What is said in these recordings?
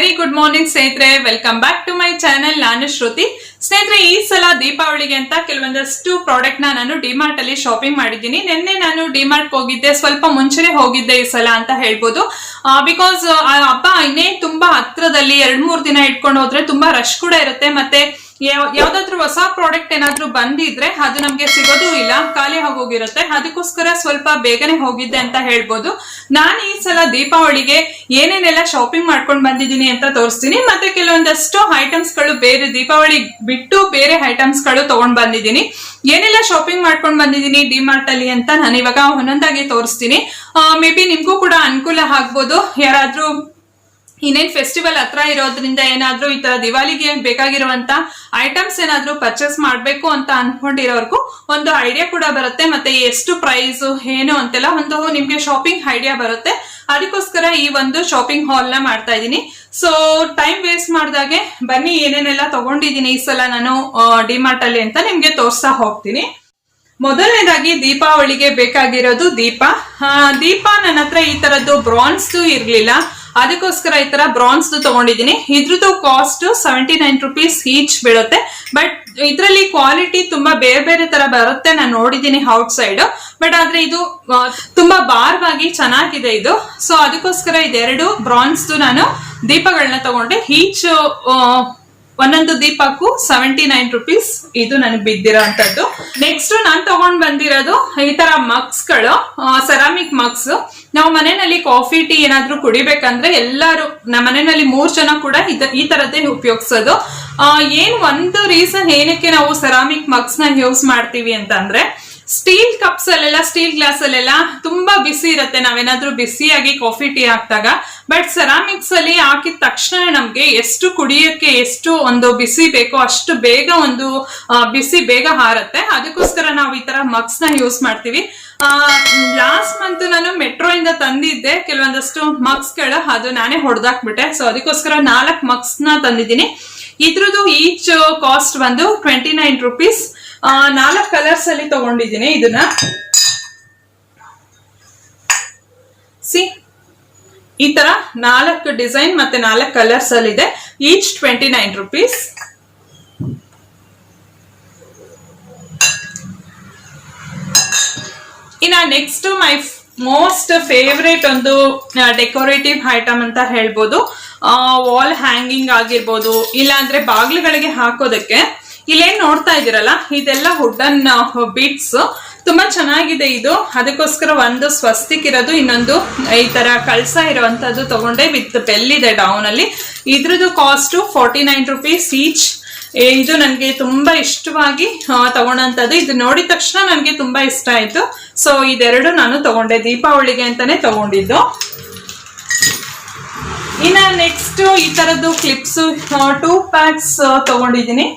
Very good morning ಸ್ನೇಹಿತರೆ, welcome back to my channel. ನಾನು ಶ್ರುತಿ. ಸ್ನೇಹಿತರೆ, ಈ ಸಲ ದೀಪಾವಳಿಗೆ ಅಂತ ಕೆಲವೊಂದಷ್ಟು ಪ್ರಾಡಕ್ಟ್ ನಾನು ಡಿಮಾರ್ಟ್ ಅಲ್ಲಿ ಶಾಪಿಂಗ್ ಮಾಡಿದ್ದೀನಿ. ನಿನ್ನೆ ನಾನು ಡಿಮಾರ್ಟ್ ಹೋಗಿದ್ದೆ, ಸ್ವಲ್ಪ ಮುಂಚೆನೆ ಹೋಗಿದ್ದೆ ಈ ಸಲ ಅಂತ ಹೇಳ್ಬೋದು. ಬಿಕಾಸ್ ಹಬ್ಬ ಇನ್ನೇ ತುಂಬಾ ಹತ್ರದಲ್ಲಿ 2-3 ದಿನ ಇಟ್ಕೊಂಡು ಹೋದ್ರೆ ತುಂಬಾ ರಶ್ ಕೂಡ ಇರುತ್ತೆ. ಮತ್ತೆ ಯಾವ್ದಾದ್ರು ಹೊಸ ಪ್ರಾಡಕ್ಟ್ ಏನಾದ್ರು ಬಂದಿದ್ರೆ ಅದು ನಮ್ಗೆ ಸಿಗೋದು ಇಲ್ಲ, ಖಾಲಿ ಆಗೋಗಿರುತ್ತೆ. ಅದಕ್ಕೋಸ್ಕರ ಸ್ವಲ್ಪ ಬೇಗನೆ ಹೋಗಿದ್ದೆ ಅಂತ ಹೇಳ್ಬೋದು. ನಾನು ಈ ಸಲ ದೀಪಾವಳಿಗೆ ಏನೇನೆಲ್ಲ ಶಾಪಿಂಗ್ ಮಾಡ್ಕೊಂಡು ಬಂದಿದ್ದೀನಿ ಅಂತ ತೋರಿಸ್ತೀನಿ. ಮತ್ತೆ ಕೆಲವೊಂದಷ್ಟು ಐಟಮ್ಸ್ ಗಳು ಬೇರೆ ದೀಪಾವಳಿ ಬಿಟ್ಟು ಬೇರೆ ಐಟಮ್ಸ್ ಗಳು ತಗೊಂಡ್ ಬಂದಿದ್ದೀನಿ. ಏನೆಲ್ಲ ಶಾಪಿಂಗ್ ಮಾಡ್ಕೊಂಡು ಬಂದಿದ್ದೀನಿ ಡಿಮಾರ್ಟ್ ಅಲ್ಲಿ ಅಂತ ನಾನು ಇವಾಗ ಒಂದೊಂದಾಗಿ ತೋರಿಸ್ತೀನಿ. ಮೇ ಬಿ ನಿಮ್ಗೂ ಕೂಡ ಅನುಕೂಲ ಆಗ್ಬೋದು. ಯಾರಾದ್ರೂ ಇನ್ನೇನ್ ಫೆಸ್ಟಿವಲ್ ಹತ್ರ ಇರೋದ್ರಿಂದ ಏನಾದ್ರೂ ಈ ತರ ದಿವಾಲಿಗೆ ಬೇಕಾಗಿರುವಂತ ಐಟಮ್ಸ್ ಏನಾದ್ರೂ ಪರ್ಚೇಸ್ ಮಾಡ್ಬೇಕು ಅಂತ ಅನ್ಕೊಂಡಿರೋರ್ಗು ಒಂದು ಐಡಿಯಾ ಕೂಡ ಬರುತ್ತೆ. ಮತ್ತೆ ಎಷ್ಟು ಪ್ರೈಸ್ ಏನು ಅಂತೆಲ್ಲ ಒಂದು ನಿಮ್ಗೆ ಶಾಪಿಂಗ್ ಐಡಿಯಾ ಬರುತ್ತೆ. ಅದಕ್ಕೋಸ್ಕರ ಈ ಒಂದು ಶಾಪಿಂಗ್ ಹಾಲ್ ನ ಮಾಡ್ತಾ ಇದ್ದೀನಿ. ಸೊ ಟೈಮ್ ವೇಸ್ಟ್ ಮಾಡ್ದಾಗೆ ಬನ್ನಿ ಏನೇನೆಲ್ಲ ತಗೊಂಡಿದ್ದೀನಿ ಈ ಸಲ ನಾನು ಡಿಮಾರ್ಟ್ ಅಲ್ಲಿ ಅಂತ ನಿಮ್ಗೆ ತೋರಿಸ್ತಾ ಹೋಗ್ತೀನಿ. ಮೊದಲನೇದಾಗಿ ದೀಪಾವಳಿಗೆ ಬೇಕಾಗಿರೋದು ದೀಪ. ನನ್ನ ಹತ್ರ ಈ ತರದ್ದು ಬ್ರಾನ್ಸ್ ಇರ್ಲಿಲ್ಲ, ಅದಕ್ಕೋಸ್ಕರ ಈ ತರ ಬ್ರಾನ್ಸ್ ತಗೊಂಡಿದ್ದೀನಿ. ಇದ್ರದ್ದು ಕಾಸ್ಟ್ 79 rupees ಈಚ್ ಬೀಳುತ್ತೆ. ಬಟ್ ಇದ್ರಲ್ಲಿ ಕ್ವಾಲಿಟಿ ತುಂಬಾ ಬೇರೆ ಬೇರೆ ತರ ಬರುತ್ತೆ, ನಾನು ನೋಡಿದ್ದೀನಿ ಔಟ್ ಸೈಡ್. ಬಟ್ ಆದ್ರೆ ಇದು ತುಂಬಾ ಭಾರವಾಗಿ ಚೆನ್ನಾಗಿದೆ ಇದು. ಸೊ ಅದಕ್ಕೋಸ್ಕರ ಇದೆರಡು ಬ್ರಾನ್ಸ್ ನಾನು ದೀಪಗಳನ್ನ ತಗೊಂಡೆ. ಈಚ್ ಒಂದೊಂದು ದೀಪಕ್ಕೂ 79 rupees ಇದು ನನಗೆ ಬಿದ್ದಿರೋ ಅಂತದ್ದು. ನೆಕ್ಸ್ಟ್ ನಾನ್ ತಗೊಂಡ್ ಬಂದಿರೋದು ಈ ತರ ಮಗ್ಸ್ ಗಳು, ಸೆರಾಮಿಕ್ ಮಗ್ಸ್. ನಾವು ಮನೆಯಲ್ಲಿ ಕಾಫಿ ಟೀ ಏನಾದ್ರೂ ಕುಡಿಬೇಕಂದ್ರೆ ಎಲ್ಲರೂ ನಮ್ಮ ಮನೆಯಲ್ಲಿ 3 ಜನ ಕೂಡ ಈ ತರದ್ದೇ ಉಪಯೋಗಿಸೋದು. ಏನ್ ಒಂದು ರೀಸನ್ ಏನಕ್ಕೆ ನಾವು ಸೆರಾಮಿಕ್ ಮಗ್ಸ್ ನ ಯೂಸ್ ಮಾಡ್ತೀವಿ ಅಂತಂದ್ರೆ, ಸ್ಟೀಲ್ ಕಪ್ಸ್ ಅಲ್ಲೆಲ್ಲ, ಸ್ಟೀಲ್ ಗ್ಲಾಸ್ ಅಲ್ಲೆಲ್ಲ ತುಂಬಾ ಬಿಸಿ ಇರುತ್ತೆ ನಾವೇನಾದ್ರೂ ಬಿಸಿಯಾಗಿ ಕಾಫಿ ಟೀ ಹಾಕ್ದಾಗ. ಬಟ್ ಸೆರಾಮಿಕ್ಸ್ ಅಲ್ಲಿ ಹಾಕಿದ ತಕ್ಷಣ ನಮ್ಗೆ ಎಷ್ಟು ಕುಡಿಯೋಕೆ ಎಷ್ಟು ಒಂದು ಬಿಸಿ ಬೇಕೋ ಅಷ್ಟು ಬೇಗ ಒಂದು ಬಿಸಿ ಬೇಗ ಹಾರತ್ತೆ. ಅದಕ್ಕೋಸ್ಕರ ನಾವು ಈ ತರ ಮಗ್ಸ್ ನ ಯೂಸ್ ಮಾಡ್ತೀವಿ. ಲಾಸ್ಟ್ ಮಂತ್ ನಾನು ಮೆಟ್ರೋ ಇಂದ ತಂದಿದ್ದೆ ಕೆಲವೊಂದಷ್ಟು ಮಗ್ಸ್ ಗಳು, ಅದು ನಾನೇ ಹೊಡೆದಾಕ್ಬಿಟ್ಟೆ. ಸೊ ಅದಕ್ಕೋಸ್ಕರ 4 ಮಗ್ಸ್ ನ ತಂದಿದ್ದೀನಿ. ಇದ್ರದ್ದು ಈಚ್ ಕಾಸ್ಟ್ ಬಂದು 29 rupees. 4 ಕಲರ್ಸ್ ಅಲ್ಲಿ ತಗೊಂಡಿದ್ದೀನಿ ಇದನ್ನ. ಈ ತರ 4 ಡಿಸೈನ್ ಮತ್ತೆ 4 ಕಲರ್ಸ್ ಅಲ್ಲಿ ಇದೆ. Each 29 rupees. ಇನ್ನ ನೆಕ್ಸ್ಟ್ ಮೈ ಮೋಸ್ಟ್ ಫೇವ್ರೇಟ್ ಒಂದು ಡೆಕೋರೇಟಿವ್ ಐಟಮ್ ಅಂತ ಹೇಳ್ಬೋದು. ವಾಲ್ ಹ್ಯಾಂಗಿಂಗ್ ಆಗಿರ್ಬೋದು, ಇಲ್ಲ ಅಂದ್ರೆ ಬಾಗಿಲುಗಳಿಗೆ ಹಾಕೋದಕ್ಕೆ. ಇಲ್ಲೇನ್ ನೋಡ್ತಾ ಇದೀರಲ್ಲ, ಇದೆಲ್ಲ ವುಡನ್ ಬೀಟ್ಸ್, ತುಂಬಾ ಚೆನ್ನಾಗಿದೆ ಇದು. ಅದಕ್ಕೋಸ್ಕರ ಒಂದು ಸ್ವಸ್ತಿಕ್ ಇರೋದು, ಇನ್ನೊಂದು ಈ ತರ ಕಳ್ಸ ಇರುವಂತದ್ದು ತಗೊಂಡೆ. ವಿತ್ ಬೆಲ್ ಇದೆ ಡೌನ್ ಅಲ್ಲಿ. ಇದ್ರದ್ದು ಕಾಸ್ಟ್ 49 rupees ಈಚ್. ಇದು ನನ್ಗೆ ತುಂಬಾ ಇಷ್ಟವಾಗಿ ತಗೊಂಡಂತದ್ದು. ಇದು ನೋಡಿದ ತಕ್ಷಣ ನನ್ಗೆ ತುಂಬಾ ಇಷ್ಟ ಆಯ್ತು. ಸೊ ಇದೆರಡು ನಾನು ತಗೊಂಡೆ, ದೀಪಾವಳಿಗೆ ಅಂತಾನೆ ತಗೊಂಡಿದ್ದು. ಇನ್ನ ನೆಕ್ಸ್ಟ್ ಈ ತರದ್ದು ಕ್ಲಿಪ್ಸ್ 2 packs ತಗೊಂಡಿದ್ದೀನಿ.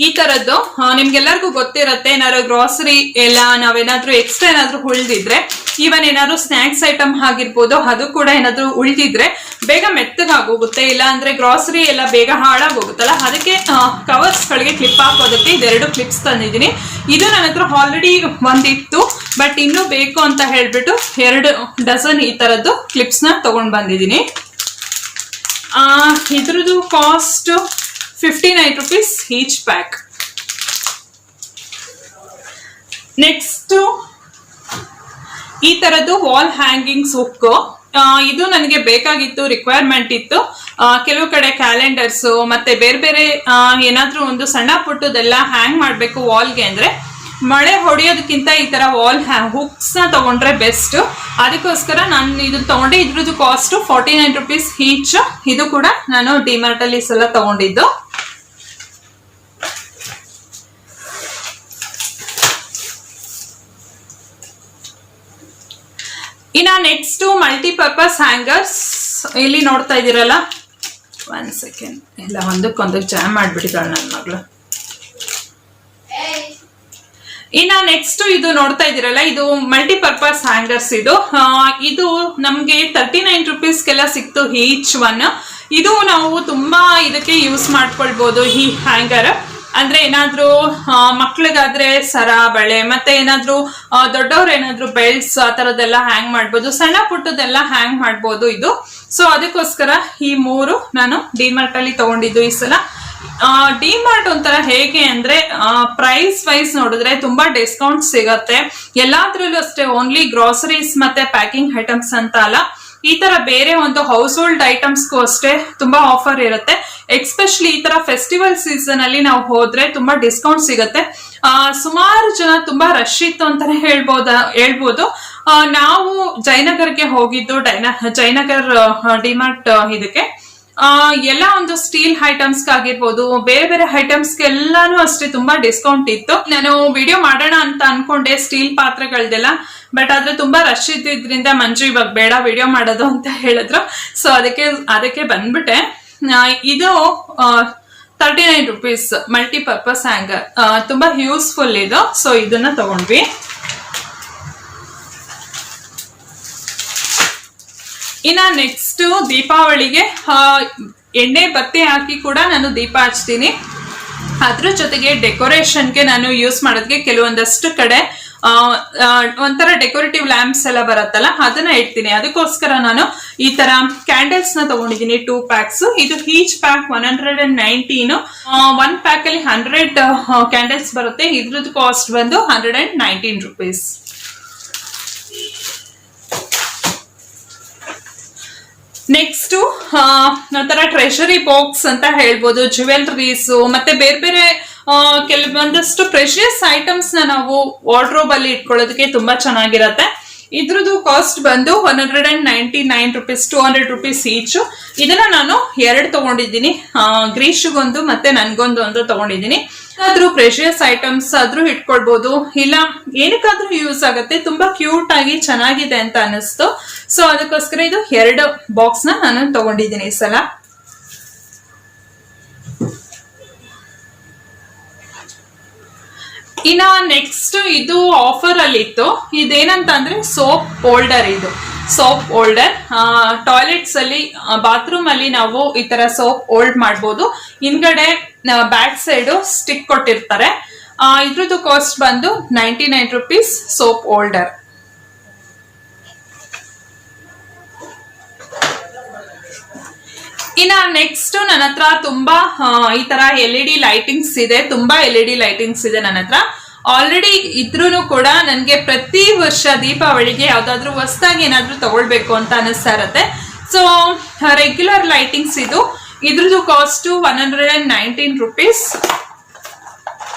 ಈ ತರದ್ದು ನಿಮ್ಗೆಲ್ಲರಿಗೂ ಗೊತ್ತಿರತ್ತೆ. ಏನಾದ್ರು ಗ್ರಾಸರಿ ಎಲ್ಲ ನಾವೇನಾದ್ರೂ ಎಕ್ಸ್ಟ್ರಾ ಏನಾದ್ರು ಉಳಿದಿದ್ರೆ, ಈವನ್ ಏನಾದ್ರು ಸ್ನಾಕ್ಸ್ ಐಟಮ್ ಆಗಿರ್ಬೋದು, ಅದು ಕೂಡ ಏನಾದ್ರು ಉಳಿದಿದ್ರೆ ಬೇಗ ಮೆತ್ತಗಾಗೋಗುತ್ತೆ. ಇಲ್ಲ ಅಂದ್ರೆ ಗ್ರಾಸರಿ ಎಲ್ಲ ಬೇಗ ಹಾಳಾಗೋಗುತ್ತಲ್ಲ, ಅದಕ್ಕೆ ಕವರ್ಸ್ ಗಳಿಗೆ ಕ್ಲಿಪ್ ಹಾಕೋದಕ್ಕೆ ಇದೆರಡು ಕ್ಲಿಪ್ಸ್ ತಂದಿದ್ದೀನಿ. ಇದು ನನ್ನ ಹತ್ರ ಆಲ್ರೆಡಿ ಒಂದಿತ್ತು, ಬಟ್ ಇನ್ನೂ ಬೇಕು ಅಂತ ಹೇಳ್ಬಿಟ್ಟು 2 ಡಜನ್ ಈ ತರದ್ದು ಕ್ಲಿಪ್ಸ್ ನ ತಗೊಂಡ್ ಬಂದಿದ್ದೀನಿ. ಇದ್ರದ್ದು cost 59 rupees each pack. Next ಈ ತರದ್ದು ವಾಲ್ ಹ್ಯಾಂಗಿಂಗ್ಸ್ ಹುಕ್. ಇದು ನನಗೆ ಬೇಕಾಗಿತ್ತು, ರಿಕ್ವೈರ್ಮೆಂಟ್ ಇತ್ತು. ಕೆಲವು ಕಡೆ ಕ್ಯಾಲೆಂಡರ್ಸ್ ಮತ್ತೆ ಬೇರೆ ಬೇರೆ ಏನಾದ್ರೂ ಒಂದು ಸಣ್ಣ ಪುಟ್ಟದೆಲ್ಲ ಹ್ಯಾಂಗ್ ಮಾಡ್ಬೇಕು ವಾಲ್ಗೆ ಅಂದ್ರೆ, ಮಳೆ ಹೊಡೆಯೋದಕ್ಕಿಂತ ಈ ತರ ವಾಲ್ ಹುಕ್ಸ್ ನ ತಗೊಂಡ್ರೆ ಬೆಸ್ಟ್. ಅದಕ್ಕೋಸ್ಕರ ನಾನು ಇದು ತಗೊಂಡೆ. ಇದ್ರದ್ದು ಕಾಸ್ಟ್ 49 rupees ಈಚ್. ಇದು ಕೂಡ ನಾನು ಡಿಮಾರ್ಟ್ ಅಲ್ಲಿ ಸಲ ತಗೊಂಡಿದ್ದು. ಇನ್ನ ನೆಕ್ಸ್ಟ್ ಮಲ್ಟಿಪರ್ಪಸ್ ಹ್ಯಾಂಗರ್ಸ್. ಇಲ್ಲಿ ನೋಡ್ತಾ ಇದೀರಲ್ಲ, 1 ಸೆಕೆಂಡ್, ಎಲ್ಲ ಒಂದಕ್ಕೊಂದು ಜಾಮ್ ಮಾಡ್ಬಿಟ್ಟಿದ್ದಾಳೆ ನನ್ನ ಮಗಳು. ಇನ್ನ ನೆಕ್ಸ್ಟ್ ಇದು ನೋಡ್ತಾ ಇದೀರಲ್ಲ, ಇದು ಮಲ್ಟಿಪರ್ಪಸ್ ಹ್ಯಾಂಗರ್ಸ್. ಇದು ನಮ್ಗೆ 39 rupeesಗೆಲ್ಲ ಸಿಕ್ತು ಈಚ್ ಒನ್. ಇದು ನಾವು ತುಂಬಾ ಇದಕ್ಕೆ ಯೂಸ್ ಮಾಡ್ಕೊಳ್ಬಹುದು ಈ ಹ್ಯಾಂಗರ್. ಅಂದ್ರೆ ಏನಾದ್ರೂ ಮಕ್ಳಿಗಾದ್ರೆ ಸರ ಬಳೆ, ಮತ್ತೆ ಏನಾದ್ರೂ ದೊಡ್ಡವ್ರು ಏನಾದ್ರೂ ಬೆಲ್ಟ್ಸ್ ಆ ತರದೆಲ್ಲ ಹ್ಯಾಂಗ್ ಮಾಡ್ಬೋದು, ಸಣ್ಣ ಪುಟ್ಟದೆಲ್ಲ ಹ್ಯಾಂಗ್ ಮಾಡ್ಬೋದು ಇದು. ಸೊ ಅದಕ್ಕೋಸ್ಕರ ಈ 3 ನಾನು ಡಿಮಾರ್ಟ್ ಅಲ್ಲಿ ತಗೊಂಡಿದ್ದು ಈ ಸಲ. ಡಿಮಾರ್ಟ್ ಒಂಥರ ಹೇಗೆ ಅಂದ್ರೆ ಪ್ರೈಸ್ ವೈಸ್ ನೋಡಿದ್ರೆ ತುಂಬಾ ಡಿಸ್ಕೌಂಟ್ ಸಿಗತ್ತೆ ಎಲ್ಲಾದ್ರಲ್ಲೂ ಅಷ್ಟೇ. ಓನ್ಲಿ ಗ್ರಾಸರೀಸ್ ಮತ್ತೆ ಪ್ಯಾಕಿಂಗ್ ಐಟಮ್ಸ್ ಅಂತ ಅಲ್ಲ, ಈ ತರ ಬೇರೆ ಒಂದು ಹೌಸ್ ಹೋಲ್ಡ್ ಐಟಮ್ಸ್ಗೂ ಅಷ್ಟೇ ತುಂಬಾ ಆಫರ್ ಇರುತ್ತೆ. ಎಕ್ಸ್ಪೆಷಲಿ ಈ ತರ ಫೆಸ್ಟಿವಲ್ ಸೀಸನ್ ಅಲ್ಲಿ ನಾವು ಹೋದ್ರೆ ತುಂಬಾ ಡಿಸ್ಕೌಂಟ್ ಸಿಗತ್ತೆ. ಸುಮಾರು ಜನ ತುಂಬಾ ರಶ್ ಇತ್ತು ಅಂತಾನೆ ಹೇಳ್ಬೋದು. ನಾವು ಜಯನಗರ್ಗೆ ಹೋಗಿದ್ದು, ಜಯನಗರ್ ಡಿಮಾರ್ಟ್ ಇದಕ್ಕೆ ಎಲ್ಲ ಒಂದು ಸ್ಟೀಲ್ ಐಟಮ್ಸ್ ಆಗಿರ್ಬೋದು, ಬೇರೆ ಬೇರೆ ಐಟಮ್ಸ್ ಎಲ್ಲಾನು ಅಷ್ಟೇ ತುಂಬಾ ಡಿಸ್ಕೌಂಟ್ ಇತ್ತು. ನಾನು ವಿಡಿಯೋ ಮಾಡೋಣ ಅಂತ ಅನ್ಕೊಂಡೆ ಸ್ಟೀಲ್ ಪಾತ್ರೆಗಳ್ದೆಲ್ಲ, ಬಟ್ ಆದ್ರೆ ತುಂಬಾ ರಶ್ ಇದ್ದಿದ್ರಿಂದ ಮಂಜು ಇವಾಗ ಬೇಡ ವಿಡಿಯೋ ಮಾಡೋದು ಅಂತ ಹೇಳಿದ್ರು. ಸೊ ಅದಕ್ಕೆ ಬಂದ್ಬಿಟ್ಟೆ. ಇದು 39 ರೂಪೀಸ್ ಮಲ್ಟಿಪರ್ಪಸ್ ಹ್ಯಾಂಗರ್, ತುಂಬಾ ಯೂಸ್ಫುಲ್ ಇದು. ಸೊ ಇದನ್ನ ತಗೊಂಡ್ವಿ. ಇನ್ನ ನೆಕ್ಸ್ಟ್ ದೀಪಾವಳಿಗೆ ಎಣ್ಣೆ ಬತ್ತಿ ಹಾಕಿ ಕೂಡ ನಾನು ದೀಪ ಹಚ್ತೀನಿ. ಅದ್ರ ಜೊತೆಗೆ ಡೆಕೋರೇಷನ್ಗೆ ನಾನು ಯೂಸ್ ಮಾಡೋದಕ್ಕೆ ಕೆಲವೊಂದಷ್ಟು ಕಡೆ ಒಂಥರ ಡೆಕೋರೇಟಿವ್ ಲ್ಯಾಂಪ್ಸ್ ಎಲ್ಲ ಬರುತ್ತಲ್ಲ, ಅದನ್ನ ಇಡ್ತೀನಿ. ಅದಕ್ಕೋಸ್ಕರ ನಾನು ಈ ತರ ಕ್ಯಾಂಡಲ್ಸ್ ನ ತಗೊಂಡಿದ್ದೀನಿ 2 ಪ್ಯಾಕ್ಸ್. ಇದು ಈಚ್ ಪ್ಯಾಕ್ 119. 1 ಪ್ಯಾಕ್ ಅಲ್ಲಿ 100 ಕ್ಯಾಂಡಲ್ಸ್ ಬರುತ್ತೆ. ಇದ್ರದ್ದು ಕಾಸ್ಟ್ ಬಂದು 119 ರೂಪೀಸ್. ನೆಕ್ಸ್ಟ್ ಒಂಥರ ಟ್ರೆಷರಿ ಬಾಕ್ಸ್ ಅಂತ ಹೇಳ್ಬೋದು. ಜ್ಯುವೆಲ್ರೀಸ್ ಮತ್ತೆ ಬೇರೆ ಬೇರೆ ಕೆಲವೊಂದಷ್ಟು ಪ್ರೆಷಿಯಸ್ ಐಟಮ್ಸ್ ನ ನಾವು ವಾರ್ಡ್ರೋಬ್ ಅಲ್ಲಿ ಇಟ್ಕೊಳ್ಳೋದಕ್ಕೆ ತುಂಬಾ ಚೆನ್ನಾಗಿರತ್ತೆ. ಇದ್ರದ್ದು ಕಾಸ್ಟ್ ಬಂದು 199 ರೂಪೀಸ್, 200 ರೂಪೀಸ್ ಈಚ್. ಇದನ್ನ ನಾನು 2 ತಗೊಂಡಿದ್ದೀನಿ, ಗ್ರೀಶ್ಗೊಂದು ಮತ್ತೆ ನನ್ಗೊಂದು ಅಂತ ತಗೊಂಡಿದ್ದೀನಿ. ಆದ್ರೂ ಪ್ರೆಷಿಯಸ್ ಐಟಮ್ಸ್ ಆದ್ರೂ ಇಟ್ಕೊಳ್ಬಹುದು, ಇಲ್ಲ ಏನಕ್ಕಾದ್ರೂ ಯೂಸ್ ಆಗುತ್ತೆ. ತುಂಬಾ ಕ್ಯೂಟ್ ಆಗಿ ಚೆನ್ನಾಗಿದೆ ಅಂತ ಅನಿಸ್ತು. ಸೊ ಅದಕ್ಕೋಸ್ಕರ ಇದು 2 ಬಾಕ್ಸ್ ನ ನಾನು ತಗೊಂಡಿದ್ದೀನಿ ಈ ಸಲ. ಇನ್ನ ನೆಕ್ಸ್ಟ್ ಇದು ಆಫರ್ ಅಲ್ಲಿ ಇತ್ತು. ಇದೇನಂತ ಅಂದ್ರೆ ಸೋಪ್ ಹೋಲ್ಡರ್. ಇದು ಸೋಪ್ ಹೋಲ್ಡರ್ ಟಾಯ್ಲೆಟ್ಸ್ ಅಲ್ಲಿ, ಬಾತ್ರೂಮ್ ಅಲ್ಲಿ ನಾವು ಈ ತರ ಸೋಪ್ ಹೋಲ್ಡ್ ಮಾಡ್ಬೋದು. ಹಿಂದ್ಗಡೆ ಬ್ಯಾಕ್ ಸೈಡ್ ಸ್ಟಿಕ್ ಕೊಟ್ಟಿರ್ತಾರೆ. ಇದ್ರದ್ದು ಕಾಸ್ಟ್ ಬಂದು 99 ರೂಪೀಸ್ ಸೋಪ್ ಹೋಲ್ಡರ್. ಇನ್ನ ನೆಕ್ಸ್ಟ್ ನನ್ನ ಹತ್ರ ತುಂಬಾ ಈ ತರ LED ಲೈಟಿಂಗ್ಸ್ ಇದೆ. ತುಂಬಾ LED ಲೈಟಿಂಗ್ಸ್ ಇದೆ ನನ್ನ ಹತ್ರ. ಆಲ್ರೆಡಿ ಇದ್ರೂ ಕೂಡ ನನ್ಗೆ ಪ್ರತಿ ವರ್ಷ ದೀಪಾವಳಿಗೆ ಯಾವ್ದಾದ್ರು ಹೊಸದಾಗಿ ಏನಾದ್ರು ತಗೊಳ್ಬೇಕು ಅಂತ ಅನಿಸ್ತಾ ಇರತ್ತೆ. ಸೊ ರೆಗ್ಯುಲರ್ ಲೈಟಿಂಗ್ಸ್ ಇದು. ಇದ್ರದ್ದು ಕಾಸ್ಟ್ 119 ರೂಪೀಸ್.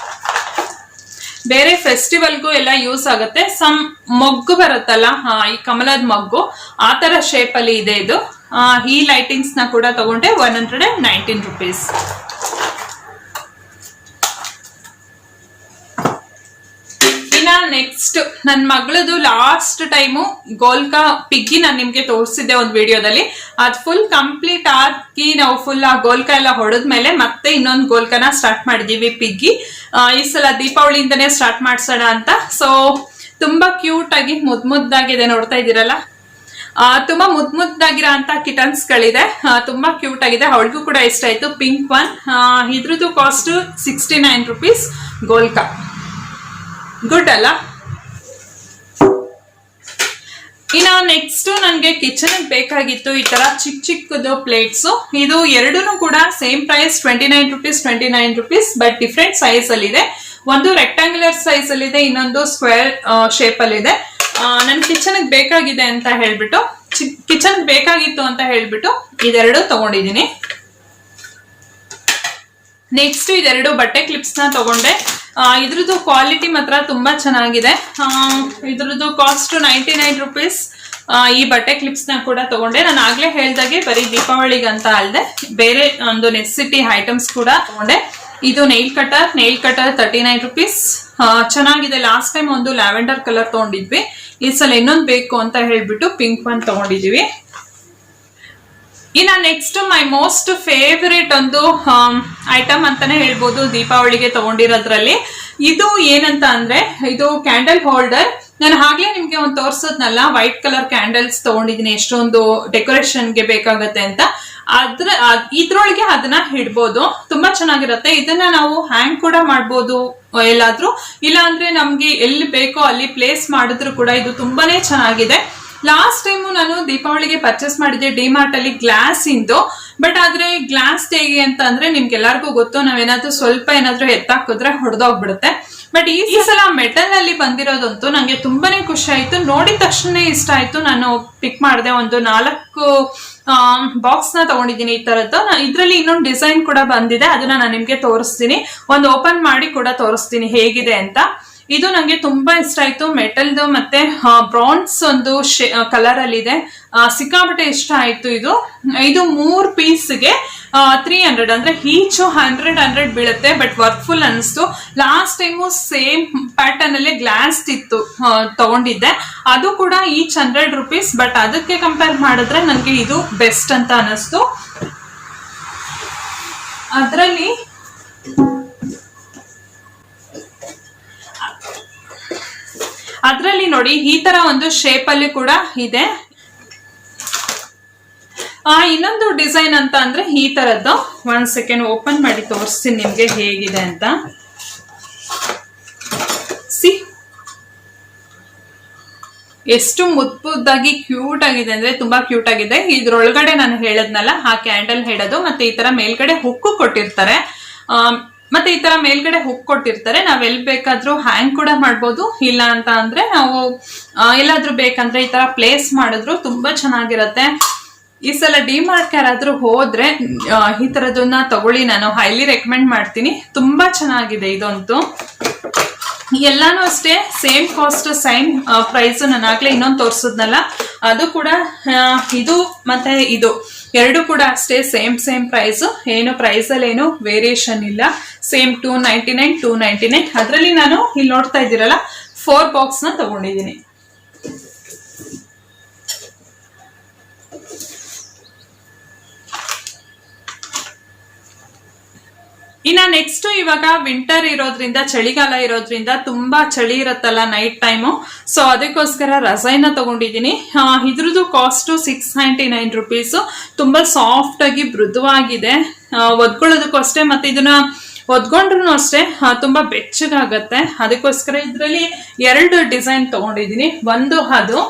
ಬೇರೆ ಫೆಸ್ಟಿವಲ್ಗೂ ಎಲ್ಲ ಯೂಸ್ ಆಗುತ್ತೆ. ಸಮ್ ಮೊಗ್ಗು ಬರುತ್ತಲ್ಲ, ಈ ಕಮಲದ ಮೊಗ್ಗು, ಆ ತರ ಶೇಪ್ ಅಲ್ಲಿ ಇದೆ ಇದು. ಈ ಲೈಟಿಂಗ್ಸ್ ನ ಕೂಡ ತಗೊಂಡೆ 119 ರೂಪೀಸ್. ಇನ್ನ ನೆಕ್ಸ್ಟ್ ನನ್ ಮಗಳದು ಲಾಸ್ಟ್ ಟೈಮು ಗೋಲ್ಕಾ ಪಿಗ್ಗಿ ನಾನು ನಿಮ್ಗೆ ತೋರಿಸಿದ್ದೆ ಒಂದು ವಿಡಿಯೋದಲ್ಲಿ. ಅದ್ ಫುಲ್ ಕಂಪ್ಲೀಟ್ ಆಗಿ ನಾವು ಫುಲ್ ಆ ಗೋಲ್ಕಾ ಎಲ್ಲ ಹೊಡೆದ್ಮೇಲೆ ಮತ್ತೆ ಇನ್ನೊಂದು ಗೋಲ್ಕಾನ ಸ್ಟಾರ್ಟ್ ಮಾಡಿದೀವಿ ಪಿಗ್ಗಿ. ಈ ಸಲ ದೀಪಾವಳಿಯಿಂದನೇ ಸ್ಟಾರ್ಟ್ ಮಾಡ್ಸೋಣ ಅಂತ. ಸೊ ತುಂಬಾ ಕ್ಯೂಟ್ ಆಗಿ ಮುದ್ದಾಗಿದೆ, ನೋಡ್ತಾ ಇದ್ದೀರಲ್ಲ. ತುಂಬಾ ಮುದ್ದಾಗಿರೋ ಅಂತ ಕಿಟನ್ಸ್ ಗಳಿದೆ, ತುಂಬಾ ಕ್ಯೂಟ್ ಆಗಿದೆ. ಅವಳಿಗೂ ಕೂಡ ಇಷ್ಟ ಆಯ್ತು. Pink one. ಇದ್ರದ್ದು ಕಾಸ್ಟ್ 69 ರೂಪೀಸ್ ಗೋಲ್ಕಾ. ಗುಡ್ ಅಲ್ಲ? ಇನ್ನ ನೆಕ್ಸ್ಟ್ ನನ್ಗೆ ಕಿಚನ್ ಬೇಕಾಗಿತ್ತು ಈ ತರ ಚಿಕ್ಕದು ಪ್ಲೇಟ್ಸ್. ಇದು ಎರಡೂ ಕೂಡ same price 29 rupees, but different size ಅಲ್ಲಿ ಇದೆ. ಒಂದು ರೆಕ್ಟಾಂಗ್ಯುಲರ್ ಸೈಜ್ ಅಲ್ಲಿ ಇದೆ, ಇನ್ನೊಂದು ಸ್ಕ್ವೇರ್ ಶೇಪ್ ಅಲ್ಲಿ ಇದೆ. ನನ್ ಕಿಚನ್ ಬೇಕಾಗಿದೆ ಅಂತ ಹೇಳ್ಬಿಟ್ಟು, ಕಿಚನ್ ಬೇಕಾಗಿತ್ತು ಅಂತ ಹೇಳ್ಬಿಟ್ಟು ಇದೆರಡು ತಗೊಂಡಿದ್ದೀನಿ. ನೆಕ್ಸ್ಟ್ ಇದೆರಡು ಬಟ್ಟೆ ಕ್ಲಿಪ್ಸ್ ನ ತಗೊಂಡೆ. ಇದ್ರದ್ದು ಕ್ವಾಲಿಟಿ ಮಾತ್ರ ತುಂಬಾ ಚೆನ್ನಾಗಿದೆ. ಇದ್ರದ್ದು ಕಾಸ್ಟ್ 99 ರೂಪೀಸ್. ಈ ಬಟ್ಟೆ ಕ್ಲಿಪ್ಸ್ ನ ಕೂಡ ತಗೊಂಡೆ. ನಾನು ಆಗ್ಲೇ ಹೇಳ್ದಾಗೆ ಬರೀ ದೀಪಾವಳಿಗೆ ಅಂತ ಅಲ್ಲದೆ ಬೇರೆ ಒಂದು ನೆಸೆಸಿಟಿ ಐಟಮ್ಸ್ ಕೂಡ ತಗೊಂಡೆ. ಇದು ನೈಲ್ ಕಟರ್ 39 ರೂಪೀಸ್. ಚೆನ್ನಾಗಿದೆ. ಲಾಸ್ಟ್ ಟೈಮ್ ಒಂದು ಲ್ಯಾವೆಂಡರ್ ಕಲರ್ ತಗೊಂಡಿದ್ವಿ, ಈ ಸಲ ಇನ್ನೊಂದು ಬೇಕು ಅಂತ ಹೇಳ್ಬಿಟ್ಟು ಪಿಂಕ್ ಒನ್ ತಗೊಂಡಿದೀವಿ. ಇನ್ನ ನೆಕ್ಸ್ಟ್ ಮೈ ಮೋಸ್ಟ್ ಫೇವರೇಟ್ ಒಂದು ಐಟಮ್ ಅಂತಾನೆ ಹೇಳ್ಬೋದು ದೀಪಾವಳಿಗೆ ತಗೊಂಡಿರೋದ್ರಲ್ಲಿ. ಇದು ಏನಂತ ಅಂದ್ರೆ ಇದು ಕ್ಯಾಂಡಲ್ ಹೋಲ್ಡರ್. ನಾನು ಆಗ್ಲೇ ನಿಮ್ಗೆ ಒಂದು ತೋರ್ಸದ್ನಲ್ಲ, ವೈಟ್ ಕಲರ್ ಕ್ಯಾಂಡಲ್ಸ್ ತಗೊಂಡಿದೀನಿ ಎಷ್ಟೊಂದು ಡೆಕೋರೇಷನ್ಗೆ ಬೇಕಾಗತ್ತೆ ಅಂತ. ಇದ್ರೊಳಗೆ ಅದನ್ನ ಇಡ್ಬೋದು, ತುಂಬಾ ಚೆನ್ನಾಗಿರುತ್ತೆ. ಇದನ್ನ ನಾವು ಹ್ಯಾಂಗ್ ಕೂಡ ಮಾಡ್ಬೋದು ಎಲ್ಲಾದ್ರೂ, ಇಲ್ಲ ಅಂದ್ರೆ ನಮ್ಗೆ ಎಲ್ಲಿ ಬೇಕೋ ಅಲ್ಲಿ ಪ್ಲೇಸ್ ಮಾಡಿದ್ರು ಕೂಡ ಇದು ತುಂಬಾನೇ ಚೆನ್ನಾಗಿದೆ. ಲಾಸ್ಟ್ ಟೈಮು ನಾನು ದೀಪಾವಳಿಗೆ ಪರ್ಚೇಸ್ ಮಾಡಿದ್ದೆ ಡಿಮಾರ್ಟ್ ಅಲ್ಲಿ ಗ್ಲಾಸ್ ಇಂದು. ಬಟ್ ಆದ್ರೆ ಗ್ಲಾಸ್ ಹೇಗೆ ಅಂತ ಅಂದ್ರೆ ನಿಮ್ಗೆಲ್ಲರಿಗೂ ಗೊತ್ತು, ನಾವೇನಾದ್ರೂ ಸ್ವಲ್ಪ ಏನಾದ್ರೂ ಎತ್ತಾಕಿದ್ರೆ ಹೊಡೆದೋಗ್ಬಿಡುತ್ತೆ. ಬಟ್ ಈ ಸಲ ಮೆಟಲ್ ಅಲ್ಲಿ ಬಂದಿರೋದಂತೂ ನಂಗೆ ತುಂಬಾನೇ ಖುಷಿ ಆಯ್ತು. ನೋಡಿದ ತಕ್ಷಣ ಇಷ್ಟ ಆಯ್ತು. ನಾನು ಪಿಕ್ ಮಾಡಿದೆ, ಒಂದು 4 ಬಾಕ್ಸ್ ನ ತಗೊಂಡಿದ್ದೀನಿ ಈ ತರದ್ದು. ಇದ್ರಲ್ಲಿ ಇನ್ನೊಂದು ಡಿಸೈನ್ ಕೂಡ ಬಂದಿದೆ, ಅದನ್ನ ನಾನು ನಿಮ್ಗೆ ತೋರಿಸ್ತೀನಿ. ಒಂದು ಓಪನ್ ಮಾಡಿ ಕೂಡ ತೋರಿಸ್ತೀನಿ ಹೇಗಿದೆ ಅಂತ. ಇದು ನಂಗೆ ತುಂಬಾ ಇಷ್ಟ ಆಯ್ತು. ಮೆಟಲ್ದು ಮತ್ತೆ ಬ್ರಾನ್ಸ್ ಒಂದು ಕಲರ್ ಅಲ್ಲಿ ಇದೆ, ಸಿಕ್ಕಾಪಟ್ಟೆ ಇಷ್ಟ ಆಯ್ತು. ಇದು 3 ಪೀಸ್ಗೆ 300 ಅಂದ್ರೆ ಈಚ್ 100 ಬೀಳುತ್ತೆ. ಬಟ್ ವರ್ಕ್ಫುಲ್ ಅನಿಸ್ತು. ಲಾಸ್ಟ್ ಟೈಮು ಸೇಮ್ ಪ್ಯಾಟರ್ನ್ ಅಲ್ಲಿ ಗ್ಲಾಸ್ ಇತ್ತು ತಗೊಂಡಿದ್ದೆ, ಅದು ಕೂಡ ಈಚ್ 100 ರೂಪೀಸ್. ಬಟ್ ಅದಕ್ಕೆ ಕಂಪೇರ್ ಮಾಡಿದ್ರೆ ನನಗೆ ಇದು ಬೆಸ್ಟ್ ಅಂತ ಅನಿಸ್ತು. ಅದ್ರಲ್ಲಿ ನೋಡಿ ಈ ತರ ಒಂದು ಶೇಪ್ ಅಲ್ಲಿ ಕೂಡ ಇದೆ. ಇನ್ನೊಂದು ಡಿಸೈನ್ ಅಂತ ಅಂದ್ರೆ ಈ ತರದ್ದು. 1 ಸೆಕೆಂಡ್ ಓಪನ್ ಮಾಡಿ ತೋರಿಸ್ತೀನಿ ನಿಮ್ಗೆ ಹೇಗಿದೆ ಅಂತ. ಎಷ್ಟು ಮುದ್ದಾಗಿ ಕ್ಯೂಟ್ ಆಗಿದೆ ಅಂದ್ರೆ ತುಂಬಾ ಕ್ಯೂಟ್ ಆಗಿದೆ. ಇದ್ರೊಳಗಡೆ ನಾನು ಹೇಳದ್ನಲ್ಲ ಆ ಕ್ಯಾಂಡಲ್ ಹೇಳೋದು, ಮತ್ತೆ ಈ ತರ ಮೇಲ್ಗಡೆ ಹುಕ್ಕು ಕೊಟ್ಟಿರ್ತಾರೆ. ಮತ್ತೆ ಈ ತರ ಮೇಲ್ಗಡೆ ಹುಕ್ ಕೊಟ್ಟಿರ್ತಾರೆ. ನಾವ್ ಎಲ್ಲಿ ಬೇಕಾದ್ರೂ ಹ್ಯಾಂಗ್ ಕೂಡ ಮಾಡ್ಬೋದು, ಇಲ್ಲ ಅಂತ ಅಂದ್ರೆ ನಾವು ಎಲ್ಲಾದ್ರೂ ಬೇಕಂದ್ರೆ ಈ ತರ ಪ್ಲೇಸ್ ಮಾಡಿದ್ರು ತುಂಬಾ ಚೆನ್ನಾಗಿರತ್ತೆ. ಈ ಸಲ ಡಿಮಾರ್ಟ್ ಯಾರಾದ್ರೂ ಹೋದ್ರೆ ಈ ತರದನ್ನ ತಗೊಳ್ಳಿ, ನಾನು ಹೈಲಿ ರೆಕಮೆಂಡ್ ಮಾಡ್ತೀನಿ. ತುಂಬಾ ಚೆನ್ನಾಗಿದೆ ಇದಂತೂ. ಎಲ್ಲಾನು ಅಷ್ಟೇ ಸೇಮ್ ಕಾಸ್ಟ್ ಸೇಮ್ ಪ್ರೈಸ್. ನಾನು ಆಗ್ಲೇ ಇನ್ನೊಂದು ತೋರ್ಸದ್ನಲ್ಲ ಅದು ಕೂಡ, ಇದು ಮತ್ತೆ ಇದು ಎರಡು ಕೂಡ ಅಷ್ಟೇ ಸೇಮ್ ಪ್ರೈಸ್. ಏನು ಪ್ರೈಸ್ ಅಲ್ಲಿ ಏನು ವೇರಿಯೇಷನ್ ಇಲ್ಲ, ಸೇಮ್ 299 ಅದರಲ್ಲಿ ನಾನು ಇಲ್ಲಿ ನೋಡ್ತಾ ಇದ್ದೀರಲ್ಲ 4 ಬಾಕ್ಸ್ ನ ತಗೊಂಡಿದ್ದೀನಿ. ಇನ್ನ ನೆಕ್ಸ್ಟ್ ಇವಾಗ ವಿಂಟರ್ ಇರೋದ್ರಿಂದ, ಚಳಿಗಾಲ ಇರೋದ್ರಿಂದ ತುಂಬಾ ಚಳಿ ಇರತ್ತಲ್ಲ ನೈಟ್ ಟೈಮು. ಸೊ ಅದಕ್ಕೋಸ್ಕರ ರಜೈನ ತಗೊಂಡಿದ್ದೀನಿ. ಇದ್ರದ್ದು ಕಾಸ್ಟ್ 699 ರೂಪೀಸ್. ತುಂಬಾ ಸಾಫ್ಟ್ ಆಗಿ ಮೃದುವಾಗಿದೆ, ಒದ್ಕೊಳ್ಳೋದಕ್ಕೂ ಅಷ್ಟೇ. ಮತ್ತೆ ಇದನ್ನ ಒದ್ಕೊಂಡ್ರು ಅಷ್ಟೇ ತುಂಬಾ ಬೆಚ್ಚಗಾಗತ್ತೆ. ಅದಕ್ಕೋಸ್ಕರ ಇದ್ರಲ್ಲಿ 2 ಡಿಸೈನ್ ತಗೊಂಡಿದ್ದೀನಿ. ಒಂದು ಅದು,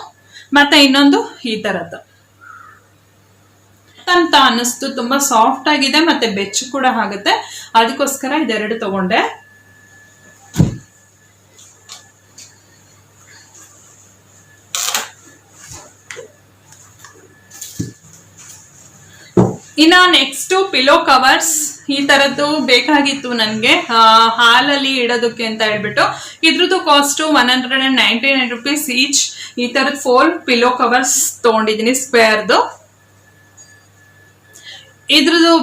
ಮತ್ತೆ ಇನ್ನೊಂದು ಈ ತರದ್ದು ಅಂತ ಅನ್ನಿಸ್ತು. ತುಂಬಾ ಸಾಫ್ಟ್ ಆಗಿದೆ ಮತ್ತೆ ಬೆಚ್ಚು ಕೂಡ ಆಗುತ್ತೆ. ಅದಕ್ಕೋಸ್ಕರ ಇದೆರಡು ತಗೊಂಡೆ. ಇನ್ನ ನೆಕ್ಸ್ಟ್ ಪಿಲೋ ಕವರ್ಸ್. ಈ ತರದ್ದು ಬೇಕಾಗಿತ್ತು ನನ್ಗೆ ಹಾಲಲ್ಲಿ ಇಡೋದಕ್ಕೆ ಅಂತ ಹೇಳ್ಬಿಟ್ಟು. ಇದ್ರದ್ದು ಕಾಸ್ಟ್ 199 ರೂಪೀಸ್ ಈಚ್. ಈ ತರದ್ 4 ಪಿಲೋ ಕವರ್ಸ್ ತಗೊಂಡಿದ್ದೀನಿ ಸ್ಕ್ವೇರ್ದು. ಇದ್ರದ್ದು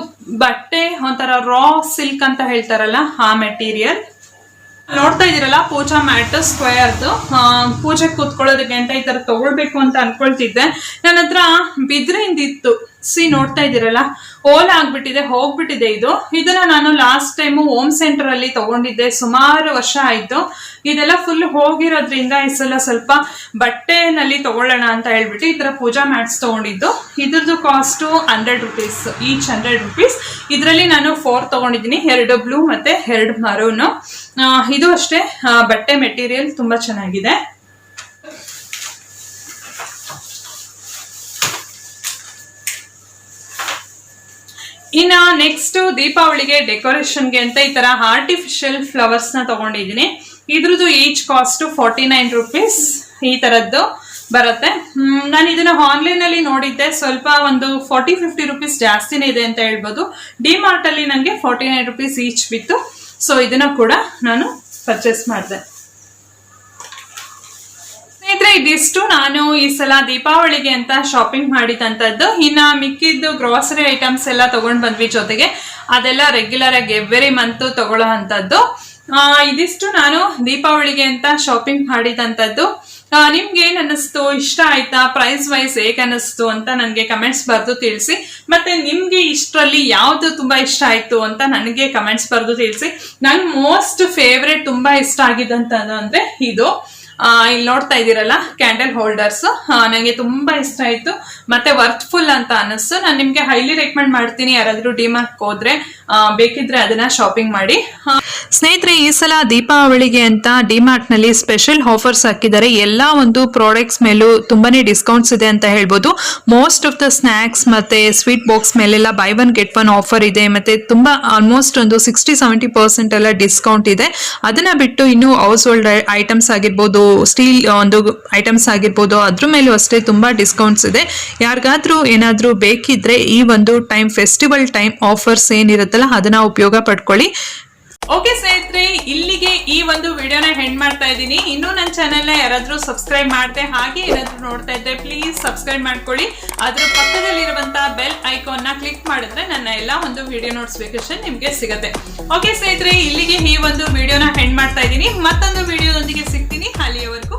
ಬಟ್ಟೆ ಒಂಥರ ರಾ ಸಿಲ್ಕ್ ಅಂತ ಹೇಳ್ತಾರಲ್ಲ ಆ ಮೆಟೀರಿಯಲ್. ನೋಡ್ತಾ ಇದೀರಲ್ಲ ಪೂಜಾ ಮ್ಯಾಟ್ ಸ್ಕ್ವೇರ್ದು. ಪೂಜೆ ಕೂತ್ಕೊಳ್ಳೋದಕ್ಕೆ ಅಂತ ಈ ತರ ತಗೊಳ್ಬೇಕು ಅಂತ ಅನ್ಕೊಳ್ತಿದ್ದೆ. ನನ್ನ ಹತ್ರ ಬಿದ್ರಿಂದ ಇತ್ತು. ನೋಡ್ತಾ ಇದೀರಲ್ಲ ಓಲ್ ಆಗ್ಬಿಟ್ಟಿದೆ, ಹೋಗ್ಬಿಟ್ಟಿದೆ ಇದು. ಇದನ್ನ ನಾನು ಲಾಸ್ಟ್ ಟೈಮು ಹೋಮ್ ಸೆಂಟರ್ ಅಲ್ಲಿ ತಗೊಂಡಿದ್ದೆ, ಸುಮಾರು ವರ್ಷ ಆಯ್ತು. ಇದೆಲ್ಲ ಫುಲ್ ಹೋಗಿರೋದ್ರಿಂದ ಈ ಸಲ ಸ್ವಲ್ಪ ಬಟ್ಟೆನಲ್ಲಿ ತಗೊಳ್ಳೋಣ ಅಂತ ಹೇಳ್ಬಿಟ್ಟು ಈ ತರ ಪೂಜಾ ಮ್ಯಾಟ್ಸ್ ತಗೊಂಡಿದ್ದು. ಇದ್ರದ್ದು ಕಾಸ್ಟ್ 100 ರೂಪೀಸ್ ಈಚ್. 100 ರೂಪೀಸ್. ಇದರಲ್ಲಿ ನಾನು 4 ತಗೊಂಡಿದ್ದೀನಿ, 2 ಬ್ಲೂ ಮತ್ತೆ 2 ಮರೂನ್. ಇದು ಅಷ್ಟೇ ಬಟ್ಟೆ ಮೆಟೀರಿಯಲ್ ತುಂಬಾ ಚೆನ್ನಾಗಿದೆ. ಇನ್ನ ನೆಕ್ಸ್ಟ್ ದೀಪಾವಳಿಗೆ ಡೆಕೋರೇಷನ್ಗೆ ಅಂತ ಈ ತರ ಆರ್ಟಿಫಿಷಿಯಲ್ ಫ್ಲವರ್ಸ್ ನ ತಗೊಂಡಿದ್ದೀನಿ. ಇದ್ರದ್ದು ಈಚ್ ಕಾಸ್ಟ್ 49 ರೂಪೀಸ್. ಈ ತರದ್ದು ಬರುತ್ತೆ. ನಾನು ಇದನ್ನ ಆನ್ಲೈನ್ ಅಲ್ಲಿ ನೋಡಿದ್ದೆ, ಸ್ವಲ್ಪ ಒಂದು 40-50 ರೂಪೀಸ್ ಜಾಸ್ತಿನೇ ಇದೆ ಅಂತ ಹೇಳ್ಬೋದು. ಡಿಮಾರ್ಟ್ ಅಲ್ಲಿ ನಂಗೆ 49 ರೂಪೀಸ್ ಈಚ್ ಬಿತ್ತು. ಸೊ ಇದನ್ನ ಕೂಡ ನಾನು ಪರ್ಚೇಸ್ ಮಾಡಿದೆ. ಸ್ನೇಹಿತರೆ, ಇದಿಷ್ಟು ನಾನು ಈ ಸಲ ದೀಪಾವಳಿಗೆ ಅಂತ ಶಾಪಿಂಗ್ ಮಾಡಿದಂತದ್ದು. ಇನ್ನ ಮಿಕ್ಕಿದ್ದು ಗ್ರೋಸರಿ ಐಟಮ್ಸ್ ಎಲ್ಲ ತಗೊಂಡ್ ಬಂದ್ವಿ ಜೊತೆಗೆ. ಅದೆಲ್ಲ ರೆಗ್ಯುಲರ್ ಆಗಿ ಎವ್ರಿ ಮಂತ್ ತಗೊಳ್ಳೋ ಅಂತದ್ದು. ಇದಿಷ್ಟು ನಾನು ದೀಪಾವಳಿಗೆ ಅಂತ ಶಾಪಿಂಗ್ ಮಾಡಿದಂತದ್ದು. ನಿಮ್ಗೆ ಏನ್ ಅನ್ನಿಸ್ತು, ಇಷ್ಟ ಆಯ್ತಾ, ಪ್ರೈಸ್ ವೈಸ್ ಹೇಗ್ ಅನ್ನಿಸ್ತು ಅಂತ ನನಗೆ ಕಮೆಂಟ್ಸ್ ಬರೆದು ತಿಳಿಸಿ. ಮತ್ತೆ ನಿಮ್ಗೆ ಇಷ್ಟರಲ್ಲಿ ಯಾವ್ದು ತುಂಬಾ ಇಷ್ಟ ಆಯ್ತು ಅಂತ ನನಗೆ ಕಮೆಂಟ್ಸ್ ಬರೆದು ತಿಳಿಸಿ. ನಂಗೆ ಮೋಸ್ಟ್ ಫೇವ್ರೇಟ್ ತುಂಬಾ ಇಷ್ಟ ಆಗಿದ್ದಂತ ಅಂದ್ರೆ ಇದು. ಇಲ್ಲಿ ನೋಡ್ತಾ ಇದ್ದೀರಲ್ಲ ಕ್ಯಾಂಡಲ್ ಹೋಲ್ಡರ್ಸ್ ನನಗೆ ತುಂಬಾ ಇಷ್ಟ ಆಯ್ತು ಮತ್ತೆ ವರ್ತ್ಫುಲ್ ಅಂತ ಅನಿಸ್ತು. ನಾನು ನಿಮ್ಗೆ ಹೈಲಿ ರೆಕಮೆಂಡ್ ಮಾಡ್ತೀನಿ, ಯಾರಾದ್ರೂ ಡಿಮಾರ್ಟ್ ಹೋದ್ರೆ ಬೇಕಿದ್ರೆ ಅದನ್ನ ಶಾಪಿಂಗ್ ಮಾಡಿ. ಸ್ನೇಹಿತರೆ, ಈ ಸಲ ದೀಪಾವಳಿಗೆ ಅಂತ ಡಿಮಾರ್ಟ್ ನಲ್ಲಿ ಸ್ಪೆಷಲ್ ಆಫರ್ಸ್ ಹಾಕಿದ್ದಾರೆ. ಎಲ್ಲಾ ಒಂದು ಪ್ರಾಡಕ್ಟ್ಸ್ ಮೇಲೂ ತುಂಬಾನೇ ಡಿಸ್ಕೌಂಟ್ಸ್ ಇದೆ ಅಂತ ಹೇಳ್ಬೋದು. ಮೋಸ್ಟ್ ಆಫ್ ದ ಸ್ನಾಕ್ಸ್ ಮತ್ತೆ ಸ್ವೀಟ್ ಬಾಕ್ಸ್ ಮೇಲೆಲ್ಲ by one get one offer ಇದೆ. ಮತ್ತೆ ತುಂಬಾ ಆಲ್ಮೋಸ್ಟ್ ಒಂದು 60-70% ಎಲ್ಲ ಡಿಸ್ಕೌಂಟ್ ಇದೆ. ಅದನ್ನ ಬಿಟ್ಟು ಇನ್ನು ಹೌಸ್ ಹೋಲ್ಡ್ ಐಟಮ್ಸ್ ಆಗಿರ್ಬೋದು, ಸ್ಟೀಲ್ ಒಂದು ಐಟಮ್ಸ್ ಆಗಿರ್ಬೋದು, ಅದ್ರ ಮೇಲೂ ಅಷ್ಟೇ ತುಂಬಾ ಡಿಸ್ಕೌಂಟ್ಸ್ ಇದೆ. ಯಾರಿಗಾದ್ರೂ ಏನಾದ್ರೂ ಬೇಕಿದ್ರೆ ಈ ಒಂದು ಟೈಮ್ ಫೆಸ್ಟಿವಲ್ ಟೈಮ್ ಆಫರ್ಸ್ ಏನಿರುತ್ತಲ್ಲ ಅದನ್ನ ಉಪಯೋಗ ಪಡ್ಕೊಳ್ಳಿ. ಓಕೆ ಸ್ನೇಹಿತರೆ, ಇಲ್ಲಿಗೆ ಈ ಒಂದು ವಿಡಿಯೋನ ಹೆಂಡ್ ಮಾಡ್ತಾ ಇದ್ದೀನಿ. ಇನ್ನೂ ನನ್ನ ಚಾನೆಲ್ನ ಯಾರಾದ್ರೂ ಸಬ್ಸ್ಕ್ರೈಬ್ ಮಾಡದೆ ಹಾಗೆ ಏನಾದ್ರೂ ನೋಡ್ತಾ ಇದ್ರೆ ಪ್ಲೀಸ್ ಸಬ್ಸ್ಕ್ರೈಬ್ ಮಾಡ್ಕೊಳ್ಳಿ. ಅದ್ರ ಪಕ್ಕದಲ್ಲಿರುವಂತಹ ಬೆಲ್ ಐಕಾನ್ ನ ಕ್ಲಿಕ್ ಮಾಡಿದ್ರೆ ನನ್ನ ಎಲ್ಲಾ ಒಂದು ವಿಡಿಯೋ ನೋಟಿಫಿಕೇಶನ್ ನಿಮ್ಗೆ ಸಿಗುತ್ತೆ. ಓಕೆ ಸ್ನೇಹಿತರೆ, ಇಲ್ಲಿಗೆ ಈ ಒಂದು ವಿಡಿಯೋನ ಹೆಂಡ್ ಮಾಡ್ತಾ ಇದ್ದೀನಿ. ಮತ್ತೊಂದು ವಿಡಿಯೋದೊಂದಿಗೆ ಸಿಗ್ತೀನಿ. ಅಲ್ಲಿಯವರೆಗೂ